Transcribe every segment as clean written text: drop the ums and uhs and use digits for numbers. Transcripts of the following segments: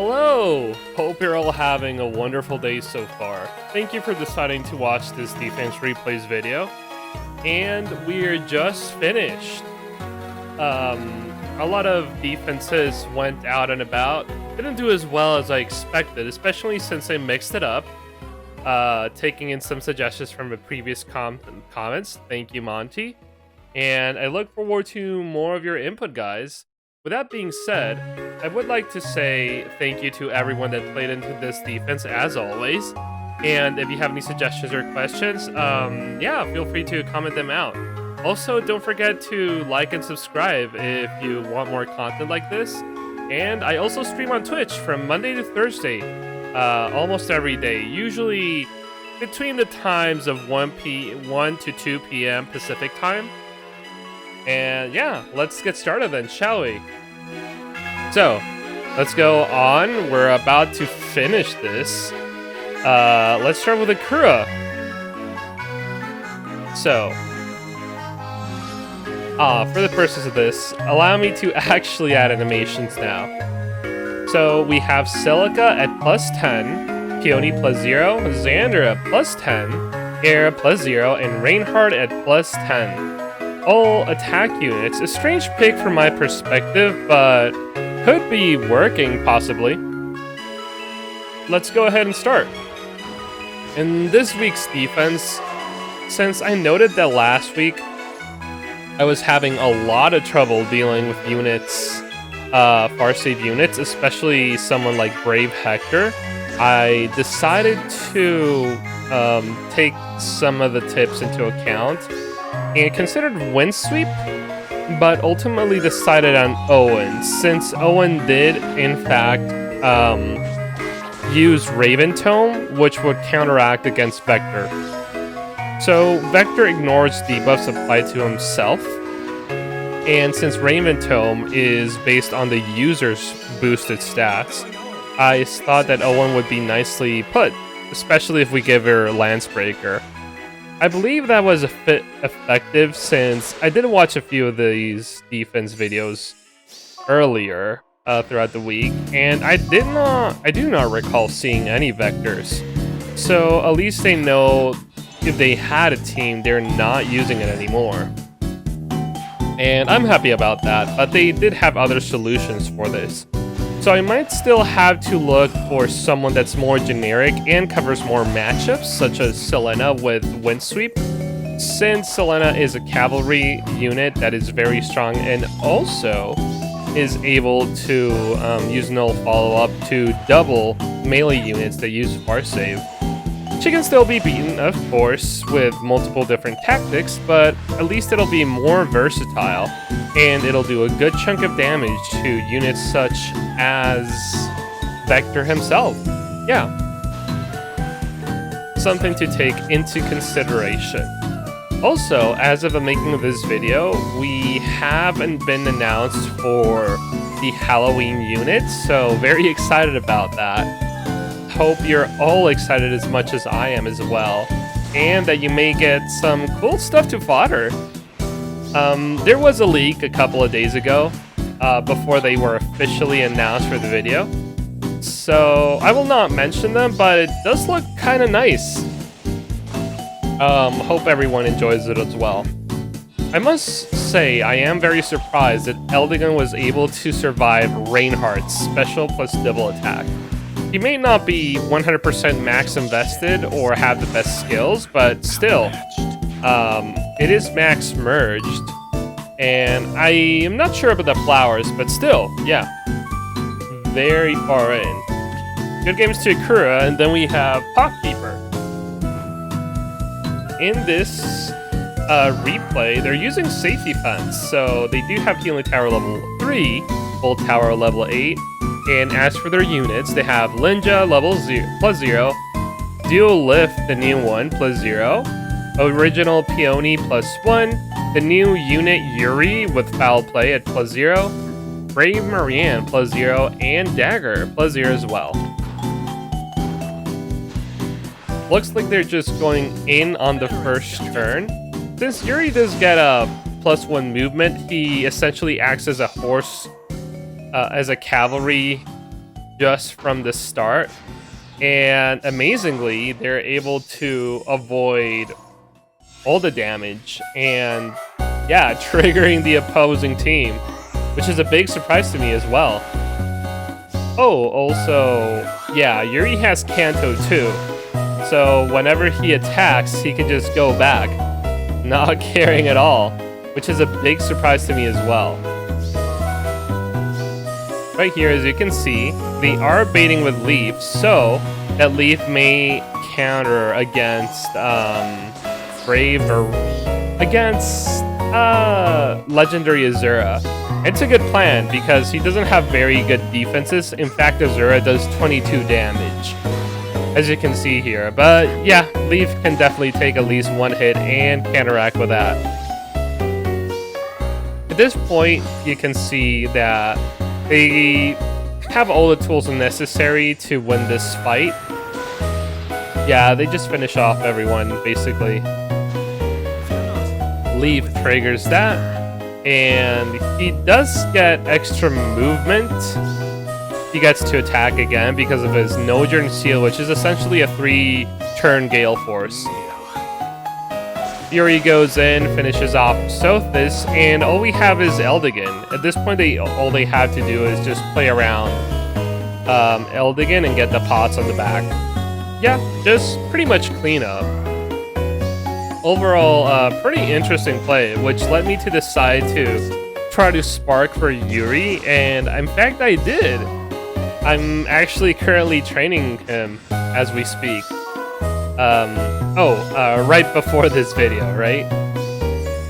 Hello! Hope you're all having a wonderful day so far. Thank you for deciding to watch this defense replays video. And we're just finished. A lot of defenses went out and about. Didn't do as well as I expected, especially since I mixed it up. Taking in some suggestions from the previous comments. Thank you, Monty. And I look forward to more of your input, guys. With that being said, I would like to say thank you to everyone that played into this defense, as always. And if you have any suggestions or questions, yeah, feel free to comment them out. Also, don't forget to like and subscribe if you want more content like this. And I also stream on Twitch from Monday to Thursday, almost every day, usually between the times of 1 to 2 p.m. Pacific time. And yeah, let's get started then, shall we? So, let's go on. We're about to finish this. Let's start with Akura. So, for the purpose of this, allow me to actually add animations now. So, we have Celica at +10, Peony +0, Xander at +10, Air +0, and Reinhardt at +10. All attack units. A strange pick from my perspective, but could be working, possibly. Let's go ahead and start. In this week's defense, since I noted that last week I was having a lot of trouble dealing with units, far save units, especially someone like Brave Hector, I decided to take some of the tips into account and considered Windsweep, but ultimately decided on Owen, since Owen did, in fact, use Raven Tome, which would counteract against Vector. So Vector ignores debuffs applied to himself, and since Raven Tome is based on the user's boosted stats, I thought that Owen would be nicely put, especially if we give her Lancebreaker. I believe that was effective since I did watch a few of these defense videos earlier throughout the week, and I do not recall seeing any Vectors. So at least they know if they had a team, they're not using it anymore. And I'm happy about that, but they did have other solutions for this. So I might still have to look for someone that's more generic and covers more matchups, such as Selena with Windsweep, since Selena is a cavalry unit that is very strong and also is able to use null follow-up to double melee units that use far save. She can still be beaten, of course, with multiple different tactics, but at least it'll be more versatile, and it'll do a good chunk of damage to units such as Vector himself. Yeah. Something to take into consideration. Also, as of the making of this video, we haven't been announced for the Halloween units, so very excited about that. Hope you're all excited as much as I am as well, and that you may get some cool stuff to fodder. There was a leak a couple of days ago, before they were officially announced for the video, so I will not mention them, but it does look kind of nice. Hope everyone enjoys it as well. I must say, I am very surprised that Eldigan was able to survive Reinhardt's special plus double attack. He may not be 100% max invested or have the best skills, but still, it is max merged, and I am not sure about the flowers, but still, yeah, very far in. Good games to Akura, and then we have Popkeeper. In this replay, they're using Safety Fence, so they do have Healing Tower level 3, Full Tower level 8, and as for their units, they have Linja level +0, Dual Lift, the new one, +0, Original Peony +1, the new unit Yuri with Foul Play at +0, Brave Marianne +0, and Dagger +0 as well. Looks like they're just going in on the first turn. Since Yuri does get a +1 movement, he essentially acts as a horse, as a cavalry just from the start. And amazingly, they're able to avoid all the damage and, yeah, triggering the opposing team, which is a big surprise to me as well. Oh, also, yeah, Yuri has Kanto too. So whenever he attacks, he can just go back, not caring at all, which is a big surprise to me as well. Right here, as you can see, they are baiting with Leaf, so that Leaf may counter against Brave or against Legendary Azura. It's a good plan because he doesn't have very good defenses. In fact, Azura does 22 damage, as you can see here. But yeah, Leaf can definitely take at least one hit and counteract with that. At this point, you can see that they have all the tools necessary to win this fight. Yeah, they just finish off everyone, basically. Leaf triggers that, and he does get extra movement. He gets to attack again because of his No-Turn Seal, which is essentially a 3-turn Gale Force. Fury goes in, finishes off Sothis, and all we have is Eldigan. At this point, all they have to do is just play around Eldigan and get the pots on the back. Yeah, just pretty much clean up. Overall, pretty interesting play, which led me to decide to try to spark for Yuri, and in fact I did. I'm actually currently training him as we speak. Right before this video, right?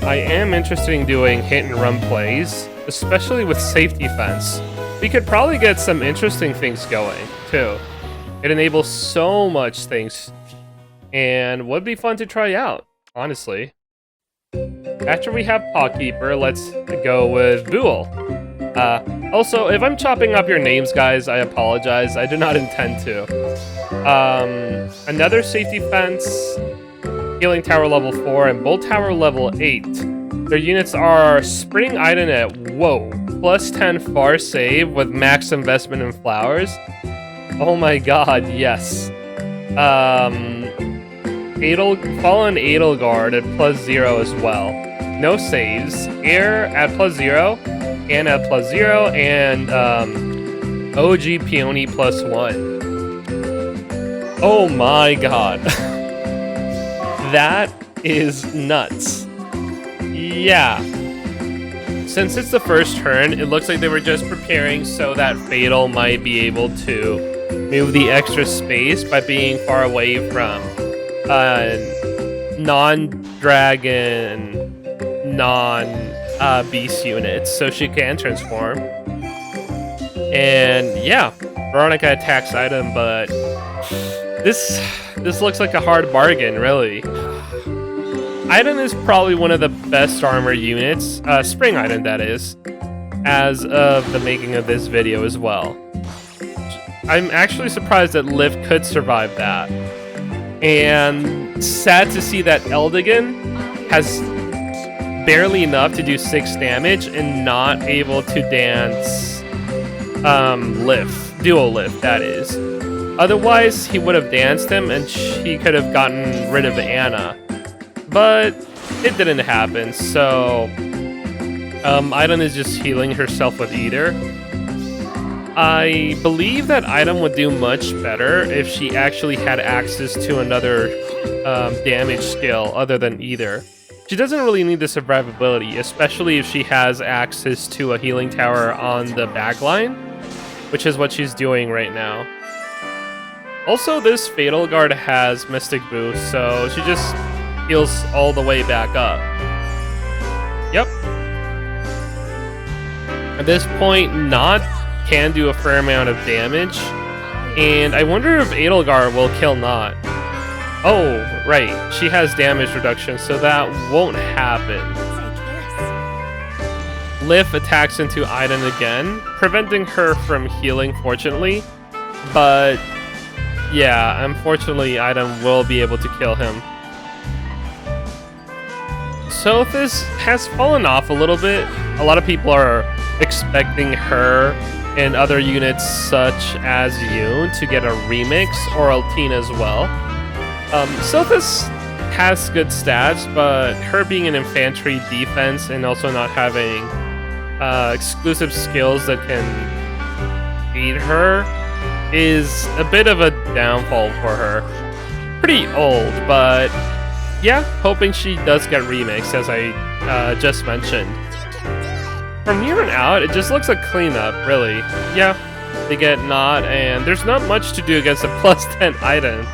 I am interested in doing hit and run plays, especially with safety fence. We could probably get some interesting things going, too. It enables so much things, and would be fun to try out, honestly. After we have Pawkeeper, let's go with Buell. Also, if I'm chopping up your names, guys, I apologize. I do not intend to. Another safety fence, healing tower level 4, and bolt tower level 8. Their units are Spring Iden at, whoa, plus 10 far save with max investment in flowers. Oh my god, yes. Fallen Edelgard at plus 0 as well. No saves. Air at plus 0. Anna at plus 0. And OG Peony plus 1. Oh my god. That is nuts. Yeah. Since it's the first turn, it looks like they were just preparing so that Fatal might be able to move the extra space by being far away from non-dragon, non-beast units, so she can transform. And yeah, Veronica attacks item, but this looks like a hard bargain, really. Iden is probably one of the best armor units, Spring Iden that is, as of the making of this video as well. I'm actually surprised that Liv could survive that. And sad to see that Eldigan has barely enough to do 6 damage and not able to dance dual lift, that is. Otherwise, he would have danced him and she could have gotten rid of Anna. But it didn't happen, so Iden is just healing herself with Ether. I believe that Item would do much better if she actually had access to another damage skill other than Ether. She doesn't really need the survivability, especially if she has access to a healing tower on the backline, which is what she's doing right now. Also, this Fatal Guard has Mystic Boost, so she just heals all the way back up. Yep. At this point, Nod can do a fair amount of damage, and I wonder if Edelgard will kill Nod. Oh, right, she has damage reduction, so that won't happen. Lif attacks into Iden again, preventing her from healing, fortunately, but yeah, unfortunately, Iden will be able to kill him. Sothis has fallen off a little bit. A lot of people are expecting her and other units such as Yoon to get a remix, or Altina as well. Sothis has good stats, but her being an infantry defense and also not having exclusive skills that can beat her is a bit of a downfall for her. Pretty old, but yeah, hoping she does get remixed, as I just mentioned. From here on out, it just looks like cleanup, really. Yeah, they get Nod, and there's not much to do against a +10 item.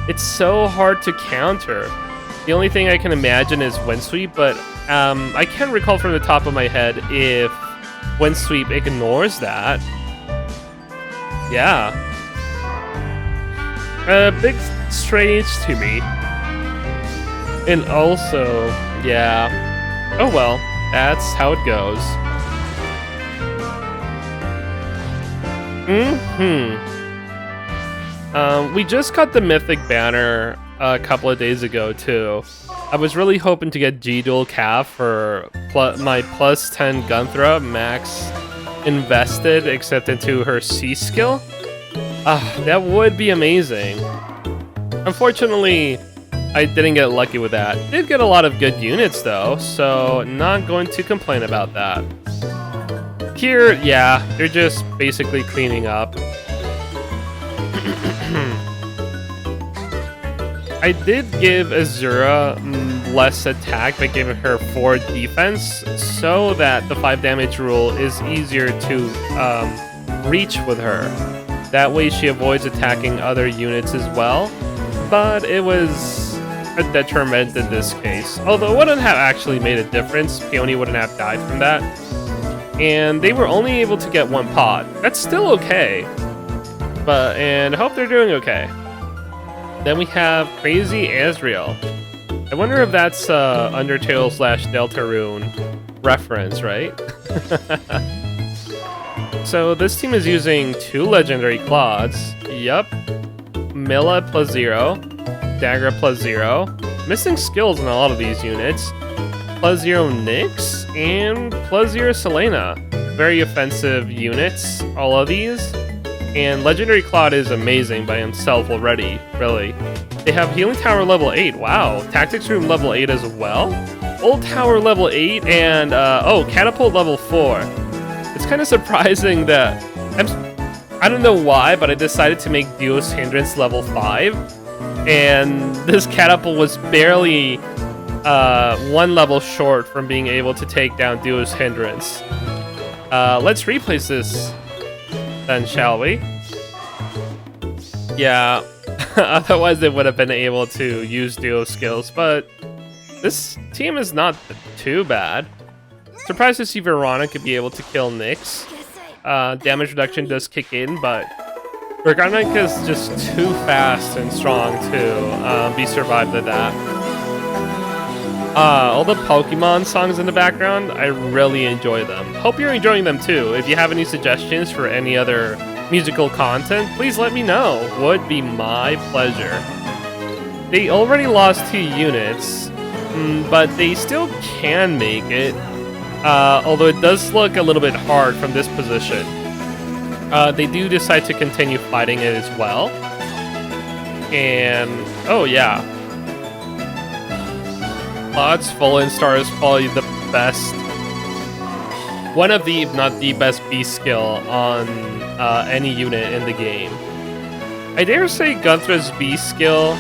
It's so hard to counter. The only thing I can imagine is Windsweep, but I can't recall from the top of my head if Windsweep ignores that. Yeah. A big strange to me. And also, yeah. Oh well, that's how it goes. We just got the Mythic Banner a couple of days ago too. I was really hoping to get G-Dual Calf for my +10 Gunthra max invested except into her C skill. That would be amazing. Unfortunately, I didn't get lucky with that. Did get a lot of good units though, so not going to complain about that. Here, yeah, they're just basically cleaning up. I did give Azura less attack by giving her 4 defense so that the 5 damage rule is easier to reach with her. That way she avoids attacking other units as well, but it was a detriment in this case. Although it wouldn't have actually made a difference, Peony wouldn't have died from that. And they were only able to get 1 pot. That's still okay. And I hope they're doing okay. Then we have Crazy Azrael. I wonder if that's Undertale / Deltarune reference, right? So this team is using 2 legendary Claudes. Yup. Milla +0. Dagger +0. Missing skills in a lot of these units. +0 Nyx and +0 Selena. Very offensive units, all of these. And Legendary Claude is amazing by himself already, really. They have Healing Tower level 8, wow. Tactics Room level 8 as well. Old Tower level 8 and, Catapult level 4. It's kind of surprising that, I don't know why, but I decided to make Duo's Hindrance level 5. And this Catapult was barely 1 level short from being able to take down Duo's Hindrance. Let's replace this then, shall we? Yeah, otherwise they would have been able to use Duo skills, but this team is not too bad. Surprised to see Veronica be able to kill Nyx. Damage reduction does kick in, but Veronica is just too fast and strong to be survived at that. All the Pokemon songs in the background, I really enjoy them. Hope you're enjoying them too. If you have any suggestions for any other musical content, please let me know. Would be my pleasure. They already lost 2 units, but they still can make it. Although it does look a little bit hard from this position. They do decide to continue fighting it as well. And, oh yeah. Claude's Fallen Star is probably the best, one of the, if not the best beast skill on any unit in the game. I dare say Gunthra's beast skill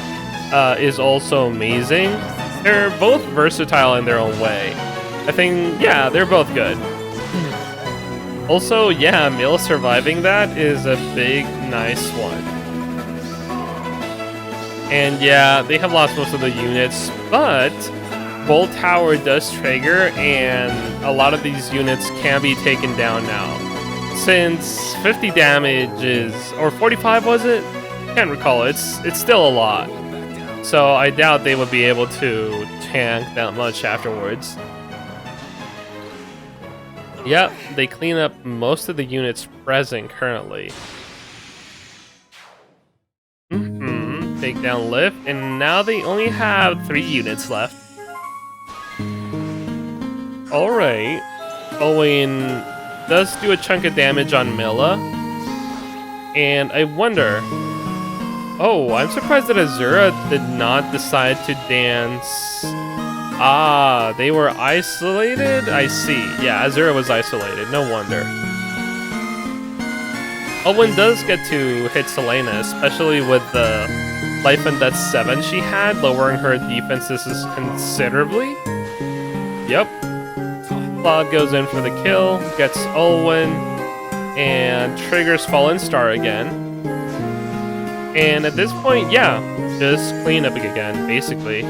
is also amazing. They're both versatile in their own way. I think, yeah, they're both good. Also, yeah, Mill surviving that is a big, nice one. And yeah, they have lost most of the units, but Bolt Tower does trigger, and a lot of these units can be taken down now. Since 50 damage is, or 45 was it? Can't recall, it's still a lot. So I doubt they would be able to tank that much afterwards. Yep, they clean up most of the units present currently. Take down Lift, and now they only have 3 units left. Alright, going does do a chunk of damage on Milla. And I wonder... Oh, I'm surprised that Azura did not decide to dance. Ah, they were isolated? I see. Yeah, Azura was isolated. No wonder. Olwen does get to hit Selena, especially with the Life and Death 7 she had, lowering her defenses considerably. Yep. Claude goes in for the kill, gets Olwen, and triggers Fallen Star again. And at this point, yeah, just clean up again, basically.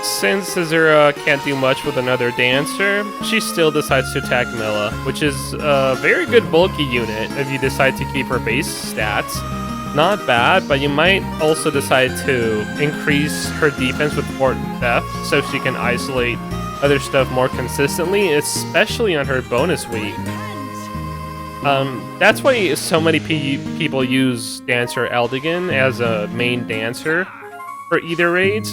Since Azura can't do much with another dancer, she still decides to attack Milla, which is a very good bulky unit if you decide to keep her base stats. Not bad, but you might also decide to increase her defense with Fort Theft so she can isolate other stuff more consistently, especially on her bonus week. That's why so many people use Dancer Eldigan as a main dancer for either raids.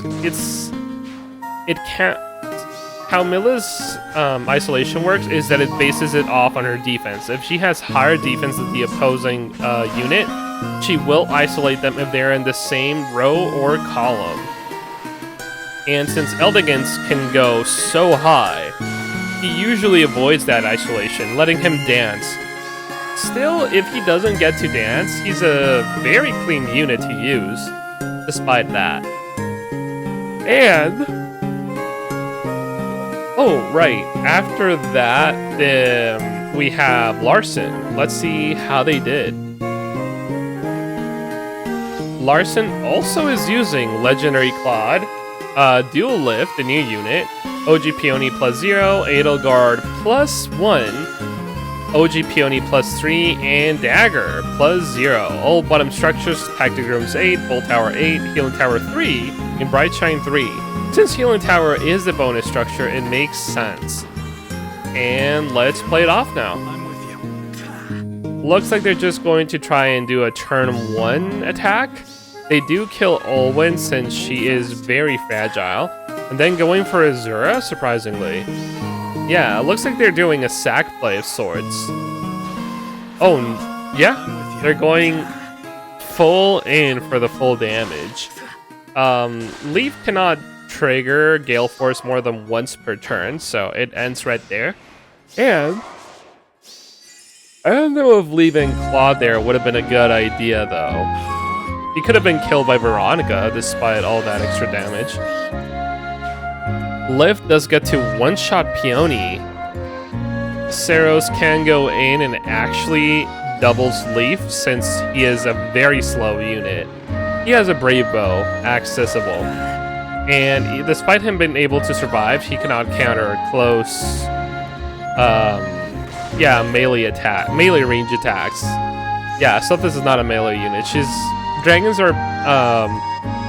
How Milla's isolation works is that it bases it off on her defense. If she has higher defense than the opposing unit, she will isolate them if they're in the same row or column. And since Eldigans can go so high, he usually avoids that isolation, letting him dance. Still, if he doesn't get to dance, he's a very clean unit to use, despite that. And... oh, right. After that, we have Larson. Let's see how they did. Larson also is using Legendary Claude, Dual Lift, the new unit, OG Peony +0, Edelgard +1, OG Peony +3, and Dagger +0. All bottom structures, Tactic Rooms 8, Bolt Tower 8, Healing Tower 3, and Bright Shine 3. Since Healing Tower is the bonus structure, it makes sense. And let's play it off now. I'm with you. Looks like they're just going to try and do a turn 1 attack. They do kill Olwen since she is very fragile. And then going for Azura, surprisingly. Yeah, it looks like they're doing a sack play of sorts. Oh, yeah, they're going full in for the full damage. Leaf cannot trigger Gale Force more than once per turn, so it ends right there. And I don't know if leaving Claude there would have been a good idea, though. He could have been killed by Veronica, despite all that extra damage. Lift does get to one-shot Peony. Saros can go in and actually doubles Leaf, since he is a very slow unit. He has a Brave Bow accessible. And despite him being able to survive, he cannot counter close, melee range attacks. Yeah, Sophis is not a melee unit. Dragons are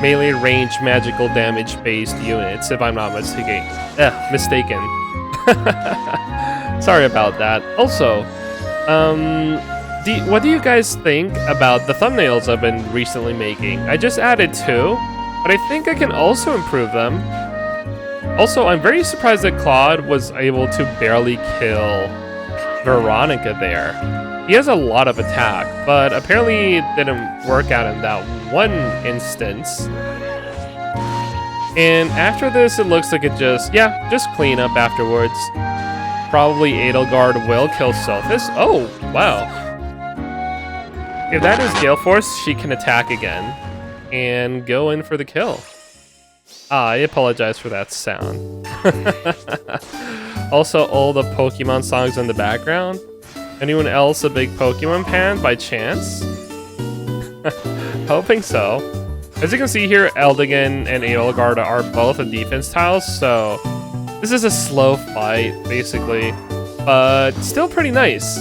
melee range magical damage based units, if I'm not mistaken. Sorry about that. Also, what do you guys think about the thumbnails I've been recently making? I just added 2, but I think I can also improve them. Also, I'm very surprised that Claude was able to barely kill Veronica there. He has a lot of attack, but apparently it didn't work out in that one instance. And after this, it looks like it just clean up afterwards. Probably Edelgard will kill Sophis. Oh, wow. If that is Gale Force, she can attack again and go in for the kill. I apologize for that sound. Also, all the Pokemon songs in the background. Anyone else a big Pokemon fan by chance? Hoping so. As you can see here, Eldigan and Edelgard are both a defense tiles, so this is a slow fight, basically, but still pretty nice.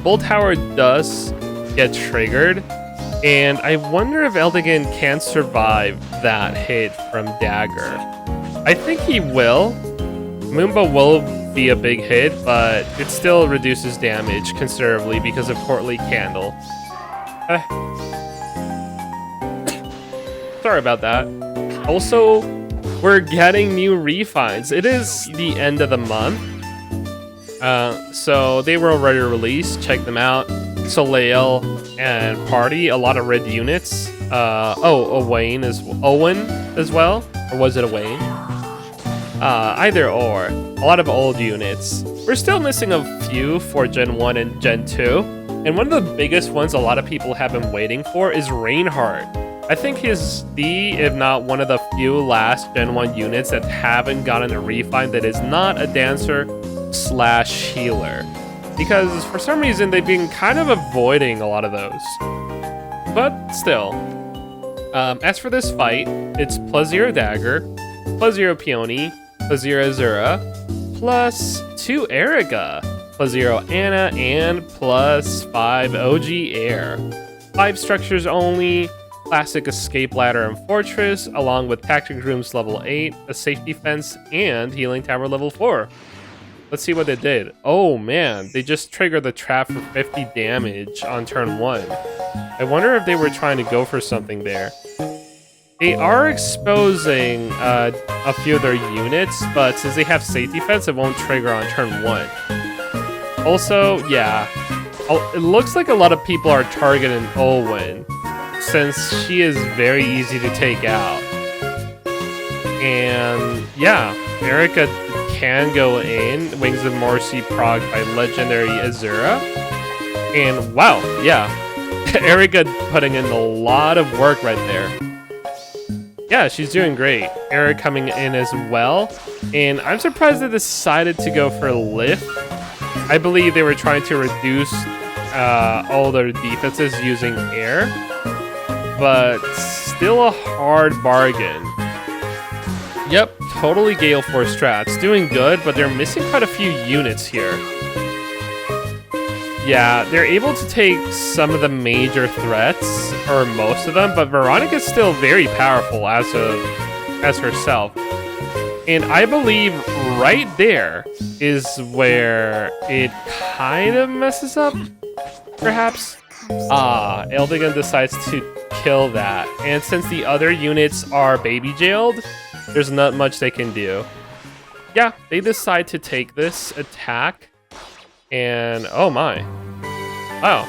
Bolt Tower does get triggered, and I wonder if Eldigan can survive that hit from Dagger. I think he will. Moomba will be a big hit, but it still reduces damage considerably because of Courtly Candle. Sorry about that. Also, we're getting new refines. It is the end of the month, So they were already released. Check them out. Soleil and Party, a lot of red units. Owen as well, or was it Owain? Either or, a lot of old units. We're still missing a few for Gen 1 and Gen 2, and one of the biggest ones a lot of people have been waiting for is Reinhardt. I think he's if not one of the few last Gen 1 units that haven't gotten a refine that is not a dancer / healer. Because for some reason they've been kind of avoiding a lot of those. But still. As for this fight, it's +0 dagger, +0 peony, +0 Azura, +2 Erica, +0 Anna, and +5 OG Air. 5 structures only, classic escape ladder and fortress, along with tactic rooms level 8, a safety fence, and healing tower level 4. Let's see what they did. Oh man, they just triggered the trap for 50 damage on turn 1. I wonder if they were trying to go for something there. They are exposing a few of their units, but since they have safety fence, it won't trigger on turn 1. Also, yeah, it looks like a lot of people are targeting Olwen, since she is very easy to take out. And yeah, Erica can go in, Wings of Mercy prog by legendary Azura. And wow, yeah, Erica putting in a lot of work right there. Yeah, she's doing great. Eric coming in as well. And I'm surprised they decided to go for Lift. I believe they were trying to reduce all their defenses using air. But still a hard bargain. Yep, totally Gale Force strats. Doing good, but they're missing quite a few units here. Yeah, they're able to take some of the major threats, or most of them, but Veronica's still very powerful as herself. And I believe right there is where it kind of messes up, perhaps. Eldigan decides to kill that. And since the other units are baby jailed, there's not much they can do. Yeah, they decide to take this attack. And oh my. Wow.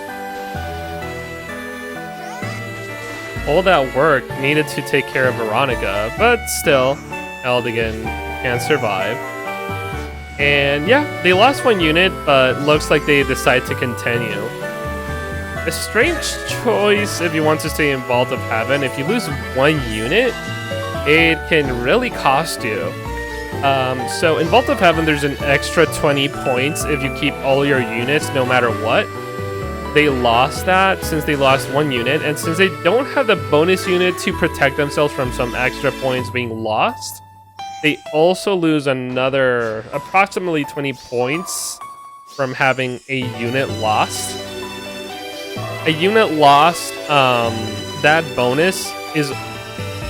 All that work needed to take care of Veronica, but still, Eldigan can survive. And yeah, they lost one unit, but looks like they decide to continue. A strange choice if you want to stay in Vault of Heaven. If you lose one unit, it can really cost you. So in Vault of Heaven, there's an extra 20 points if you keep all your units no matter what. They lost that since they lost one unit, and since they don't have the bonus unit to protect themselves from some extra points being lost, they also lose another approximately 20 points from having a unit lost. A unit lost, that bonus is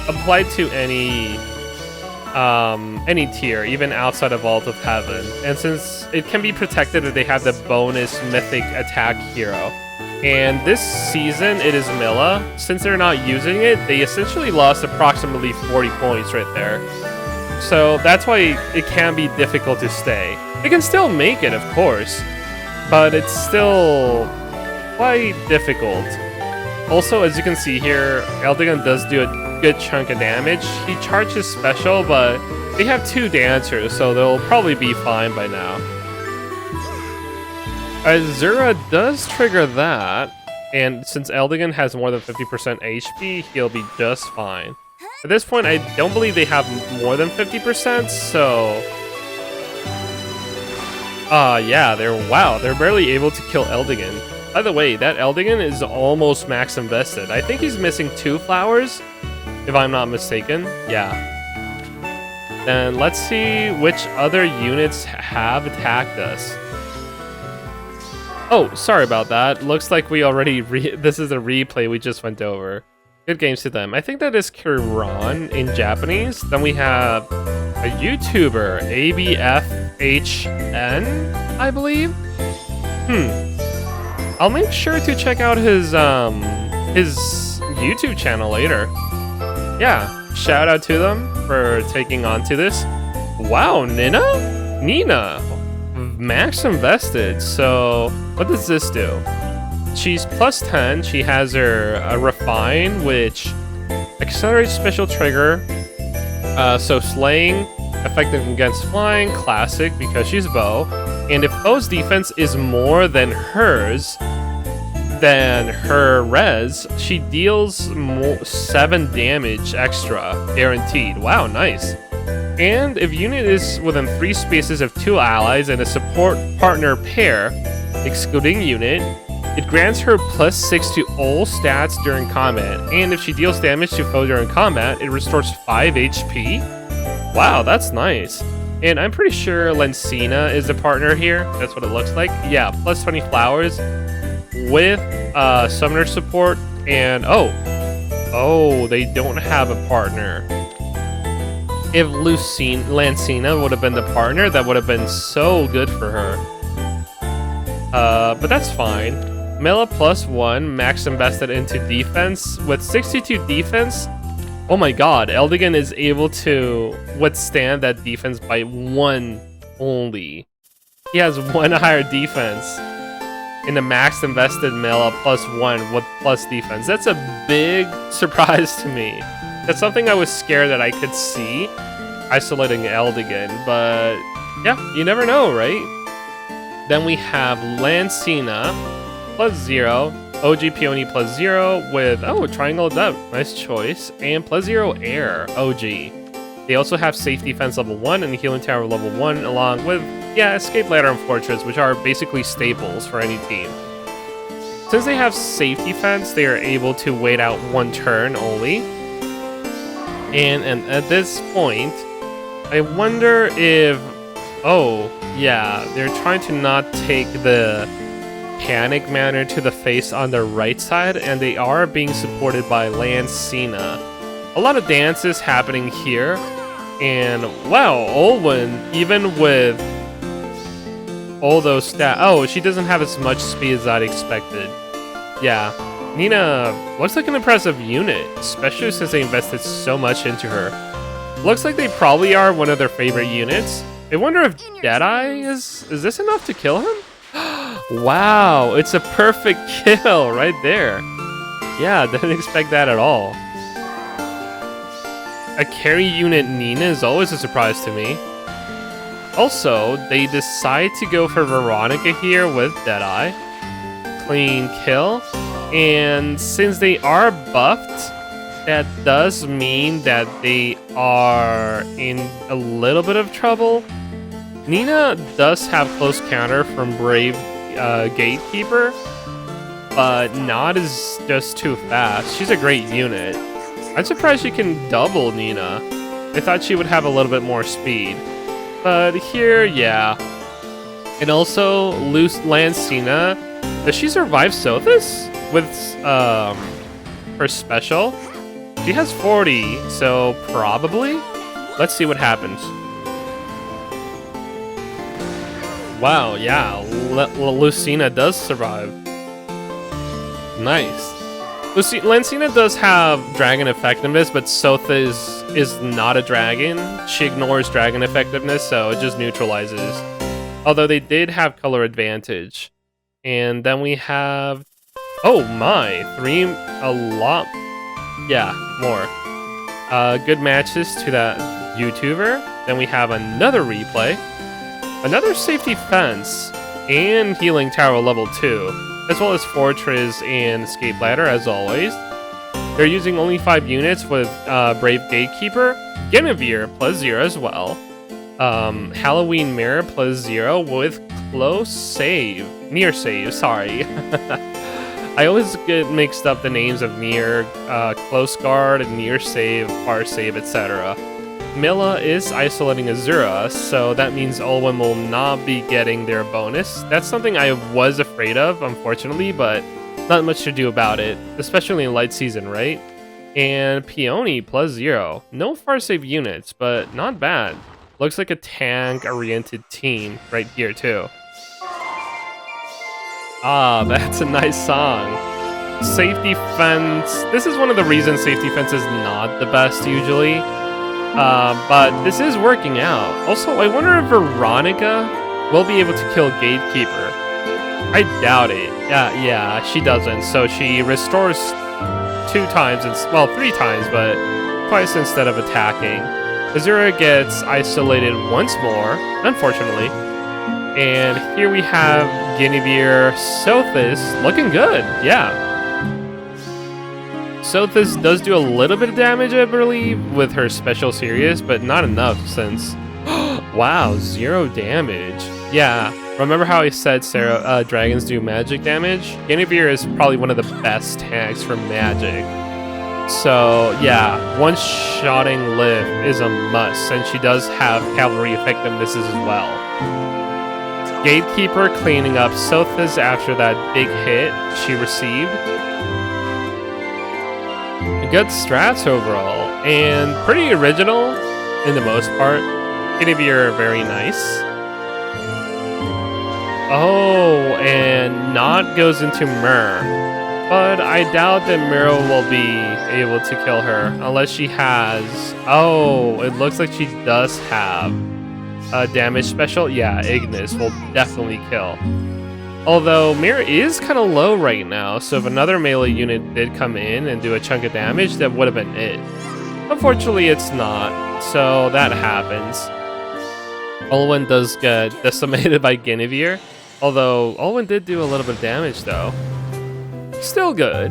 applied to any tier, even outside of Vault of Heaven. And since it can be protected if they have the bonus mythic attack hero. And this season, it is Milla. Since they're not using it, they essentially lost approximately 40 points right there. So that's why it can be difficult to stay. They can still make it, of course, but it's still quite difficult. Also, as you can see here, Eldigan does do a good chunk of damage. He charges special, but they have 2 dancers, so they'll probably be fine by now. Azura does trigger that, and since Eldigan has more than 50% HP, he'll be just fine. At this point, I don't believe they have more than 50%, so... yeah, they're barely able to kill Eldigan. By the way, that Eldigan is almost max invested. I think he's missing 2 flowers, if I'm not mistaken. Yeah. Then let's see which other units have attacked us. Oh, sorry about that. Looks like we already this is a replay we just went over. Good games to them. I think that is Kiran in Japanese. Then we have a YouTuber, ABFHN, I believe. I'll make sure to check out his YouTube channel later. Yeah, shout out to them for taking on to this. Wow, Nina? max invested. So what does this do? She's plus 10. She has her refine, which accelerates special trigger. So slaying, effective against flying, classic because she's bow. And if Bo's defense is more than hers, than her res, she deals 7 damage extra, guaranteed. Wow, nice. And if unit is within 3 spaces of 2 allies and a support partner pair, excluding unit, it grants her plus 6 to all stats during combat. And if she deals damage to foe during combat, it restores 5 HP. Wow, that's nice. And I'm pretty sure Lencina is the partner here. That's what it looks like. Yeah, plus 20 flowers with summoner support. And oh, they don't have a partner. If Lancina would have been the partner, that would have been so good for her. But that's fine. Mela plus 1, max invested into defense. With 62 defense, oh my god, Eldigan is able to withstand that defense by 1 only. He has 1 higher defense in the max invested Mela plus 1 with plus defense. That's a big surprise to me. That's something I was scared that I could see isolating Eldigan, but yeah, you never know, right? Then we have Lancina plus 0, OG Peony plus 0 with, Triangle Depth, nice choice, and plus 0 Air, OG. They also have Safe Defense level 1 and Healing Tower level 1, along with, Escape Ladder and Fortress, which are basically staples for any team. Since they have Safe Defense, they are able to wait out 1 turn only. And at this point, I wonder if, they're trying to not take the Panic Manor to the face on the right side, and they are being supported by Lancina. A lot of dances happening here, and wow, Olwen, even with all those stats, she doesn't have as much speed as I'd expected. Yeah, Nina looks like an impressive unit, especially since they invested so much into her. Looks like they probably are one of their favorite units. I wonder if Deadeye is this enough to kill him? Wow, it's a perfect kill right there. Yeah, didn't expect that at all. A carry unit Nina is always a surprise to me. Also, they decide to go for Veronica here with Deadeye. Clean kill. And since they are buffed, that does mean that they are in a little bit of trouble. Nina does have close counter from Brave Gatekeeper, but not as just too fast. She's a great unit. I'm surprised she can double Nina. I thought she would have a little bit more speed. But here, yeah. And also, Lancina, does she survive Sothis with her special? She has 40, so probably. Let's see what happens. Wow, yeah, Lucina does survive. Nice. Lancina does have dragon effectiveness, but Sothis is not a dragon. She ignores dragon effectiveness, so it just neutralizes. Although they did have color advantage. And then we have... oh my, more. Good matches to that YouTuber. Then we have another replay. Another safety fence and healing tower level 2, as well as fortress and escape ladder as always. They're using only 5 units with Brave Gatekeeper, Guinevere plus 0 as well, Halloween Mirror plus 0 with near save, sorry. I always get mixed up the names of near, close guard, near save, far save, etc. Mila is isolating Azura, so that means Olwen will not be getting their bonus. That's something I was afraid of, unfortunately, but not much to do about it, especially in light season, right? And Peony plus 0. No far save units, but not bad. Looks like a tank-oriented team right here, too. Ah, that's a nice song. Safety fence. This is one of the reasons safety fence is not the best usually. But this is working out. Also, I wonder if Veronica will be able to kill Gatekeeper. I doubt it. Yeah, she doesn't. So she restores 2 times, well, 3 times, but twice instead of attacking. Azura gets isolated once more, unfortunately. And here we have Guinevere Sothis looking good, yeah. Sothis does do a little bit of damage, I believe, with her special series, but not enough since... wow, 0 damage. Yeah, remember how I said dragons do magic damage? Guinevere is probably one of the best tanks for magic. So, yeah, one-shotting Liv is a must, and she does have cavalry effectiveness as well. Gatekeeper cleaning up Sothis after that big hit she received. Good strats overall, and pretty original in the most part. Guinevere, very nice. Oh, and Nott goes into Myr. But I doubt that Miro will be able to kill her unless she has... Oh, it looks like she does have a damage special. Yeah, Ignis will definitely kill. Although Mira is kind of low right now, so if another melee unit did come in and do a chunk of damage, that would have been it. Unfortunately, it's not, so that happens. Olwen does get decimated by Guinevere, although Olwen did do a little bit of damage though. Still good.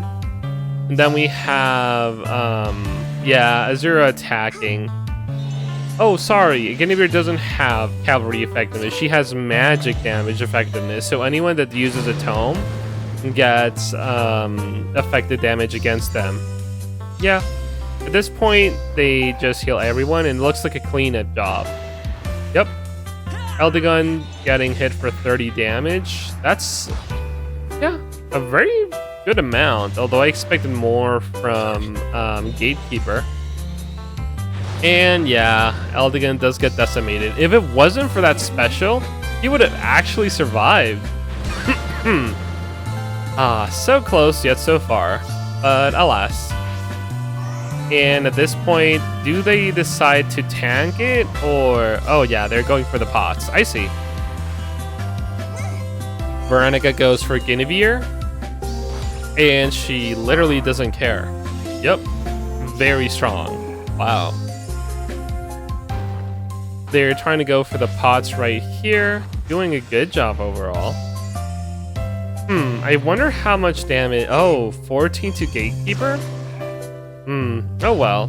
And then we have, yeah, Azura attacking. Oh, sorry, Guinevere doesn't have cavalry effectiveness. She has magic damage effectiveness, so anyone that uses a tome gets affected damage against them. Yeah, at this point, they just heal everyone, and it looks like a cleanup job. Yep. Eldegun getting hit for 30 damage. That's, yeah, a very good amount, although I expected more from Gatekeeper. And yeah, Eldegun does get decimated. If it wasn't for that special, he would have actually survived. So close yet so far, but alas. And at this point, do they decide to tank it, or... Oh yeah, they're going for the pots. I see. Veronica goes for Guinevere, and she literally doesn't care. Yep, very strong. Wow. They're trying to go for the pots right here, doing a good job overall. I wonder how much damage... Oh, 14 to Gatekeeper? Oh well.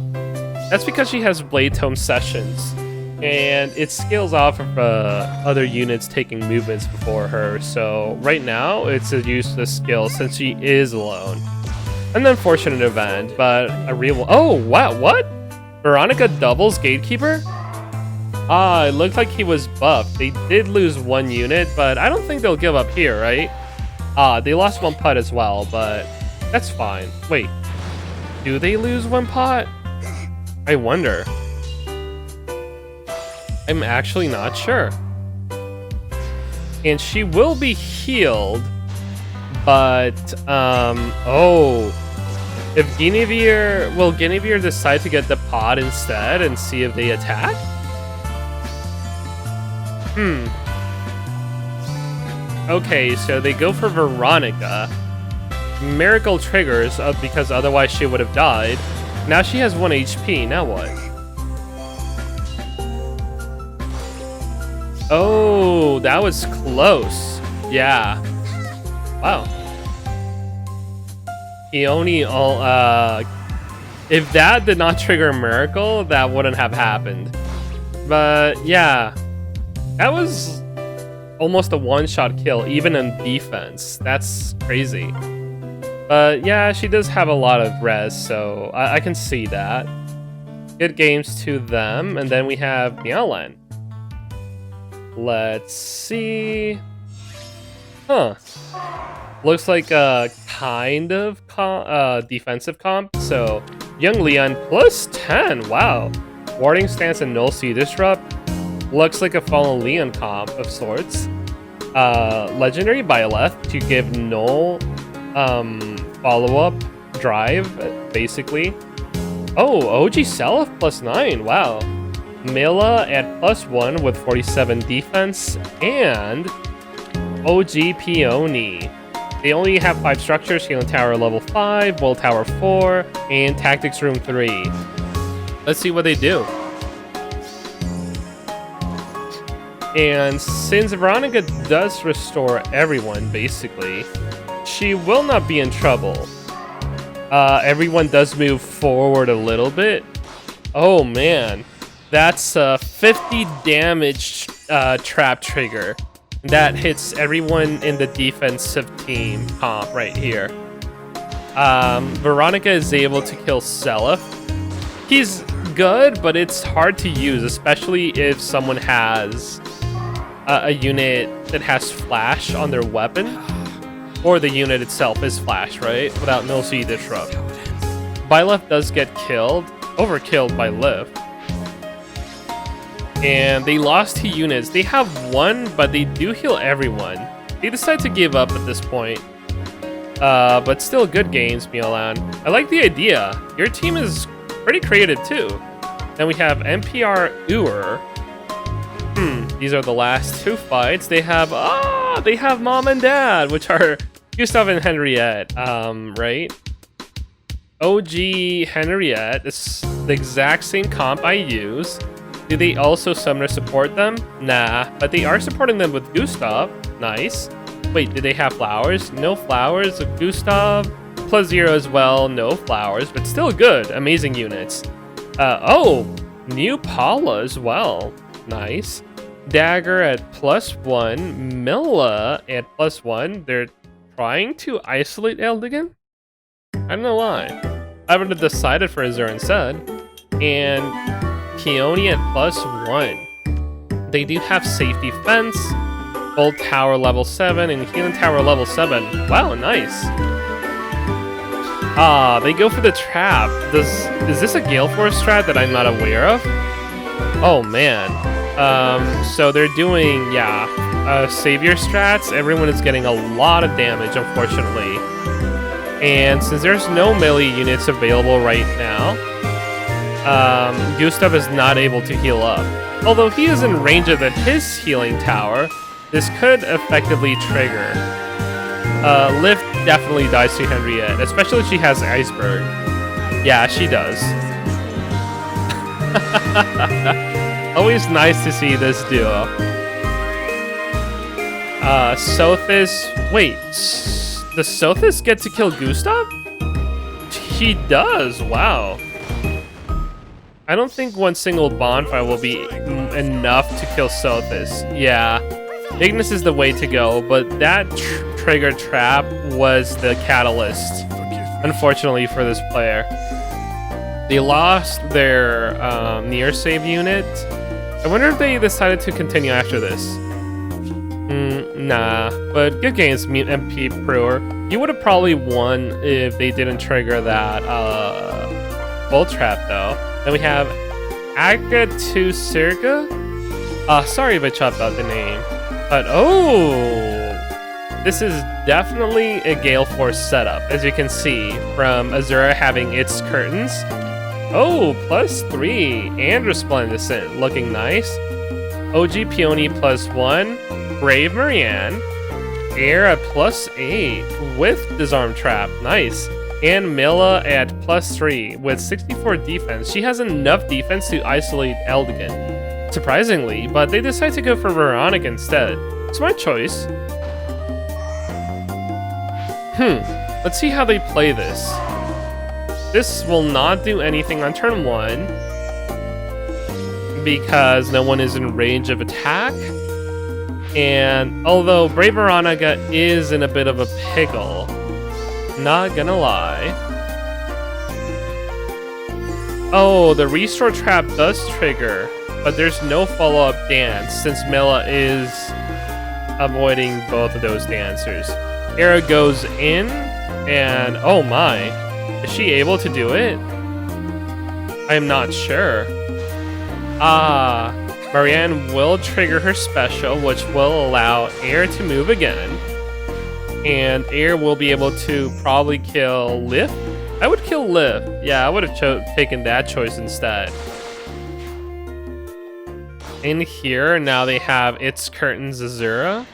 That's because she has Blade Tome Sessions, and it scales off of other units taking movements before her, so right now it's a useless skill since she is alone. An unfortunate event, but a real one. Oh, wow, what? Veronica doubles Gatekeeper? Ah, it looked like he was buffed. They did lose 1 unit, but I don't think they'll give up here, right? Ah, they lost 1 pot as well, but that's fine. Wait, do they lose 1 pot? I wonder. I'm actually not sure. And she will be healed, but, oh. If Guinevere, will Guinevere decide to get the pot instead and see if they attack? Okay, so they go for Veronica. Miracle triggers because otherwise she would have died. Now she has 1 HP, now what? Oh, that was close. Yeah. Wow. He only if that did not trigger a miracle, that wouldn't have happened. But yeah. That was almost a one-shot kill, even in defense. That's crazy. But yeah, she does have a lot of res, so I can see that. Good games to them, and then we have Mialan. Let's see. Huh. Looks like a kind of defensive comp. So, Young Leon plus 10. Wow. Warding stance and null sea disrupt. Looks like a Fallen Leon comp of sorts. Legendary Byleth to give null follow-up drive, basically. Oh, OG Self plus 9. Wow. Mila at +1 with 47 defense, and OG Peony. They only have 5 structures: Healing Tower level 5, Will Tower 4, and Tactics Room 3. Let's see what they do. And since Veronica does restore everyone, basically, she will not be in trouble. Everyone does move forward a little bit. Oh man, that's a 50 damage trap trigger. That hits everyone in the defensive team comp right here. Veronica is able to kill Seliph. He's good, but it's hard to use, especially if someone has a unit that has flash on their weapon, or the unit itself is flash, right? Without no C disrupt. Byleth does get killed, overkilled by Lift. And they lost 2 units. They have 1, but they do heal everyone. They decide to give up at this point. But still good games, Milan. I like the idea. Your team is pretty creative too. Then we have NPR Ur. These are the last 2 fights. They have Mom and Dad, which are Gustav and Henriette, right? OG Henriette is the exact same comp I use. Do they also summoner support them? Nah, but they are supporting them with Gustav. Nice. Wait, do they have flowers? No flowers with Gustav. +0 as well, no flowers, but still good. Amazing units. Oh, new Paula as well. Nice. Dagger at +1. Milla at +1. They're trying to isolate Eldigan? I don't know why. I would have decided for Azur instead. And Peony at +1. They do have safety fence, Bolt Tower level 7, and Healing Tower level 7. Wow, nice. They go for the trap. Is this a Gale Force strat that I'm not aware of? Oh man. So they're doing, Savior strats. Everyone is getting a lot of damage, unfortunately. And since there's no melee units available right now, Gustav is not able to heal up. Although he is in range of his healing tower, this could effectively trigger. Lift definitely dies to Henriette, especially if she has Iceberg. Yeah, she does. Always nice to see this duo. Sothis. Wait, does Sothis get to kill Gustav? He does. Wow. I don't think one single bonfire will be enough to kill Sothis. Yeah, Ignis is the way to go, but that trigger trap was the catalyst, unfortunately for this player. They lost their near save unit. I wonder if they decided to continue after this. Nah, but good games, MP Brewer. You would have probably won if they didn't trigger that Bolt Trap, though. Then we have Agatu Sirga. Sorry if I chopped out the name. But oh, this is definitely a Gale Force setup, as you can see from Azura having its curtains. Oh, +3 and Resplendescent, looking nice. OG Peony +1, Brave Marianne, Air at +8 with Disarm Trap, nice. And Milla at +3 with 64 defense. She has enough defense to isolate Eldigan, surprisingly, but they decide to go for Veronica instead. Smart choice. Let's see how they play this. This will not do anything on turn 1 because no one is in range of attack. And although Brave Veronica is in a bit of a pickle, not gonna lie. Oh, the restore trap does trigger, but there's no follow-up dance since Milla is avoiding both of those dancers. Era goes in, and oh my, is she able to do it? I'm not sure. Marianne will trigger her special, which will allow Air to move again. And Air will be able to probably kill Lift. I would kill Lift. Yeah, I would have taken that choice instead. in here, now they have its curtains Azura.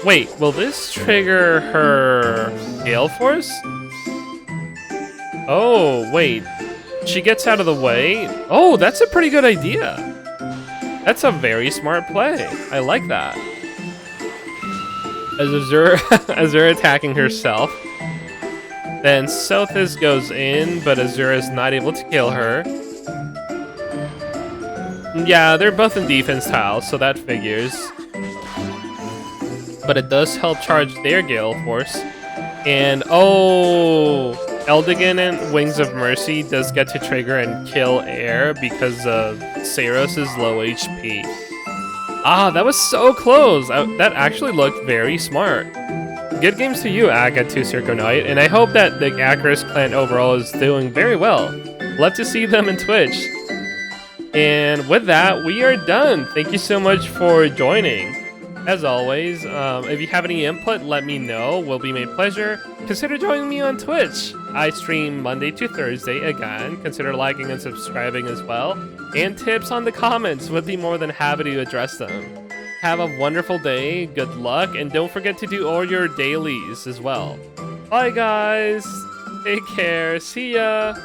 Wait, will this trigger her Gale Force? Oh, wait. She gets out of the way? Oh, that's a pretty good idea. That's a very smart play. I like that. As Azura attacking herself. Then Sothis goes in, but Azura is not able to kill her. Yeah, they're both in defense tiles, so that figures. But it does help charge their Gale Force. And oh, Eldigan and Wings of Mercy does get to trigger and kill air because of Saros' low HP. Ah, that was so close. That actually looked very smart. Good games to you, Aga2 Knight, and I hope that the Akaris clan overall is doing very well. Love to see them in Twitch. And with that, we are done. Thank you so much for joining. As always, if you have any input, let me know. Will be my pleasure. Consider joining me on Twitch. I stream Monday to Thursday again. Consider liking and subscribing as well. And tips on the comments. Would be more than happy to address them. Have a wonderful day, good luck, and don't forget to do all your dailies as well. Bye guys, take care, see ya!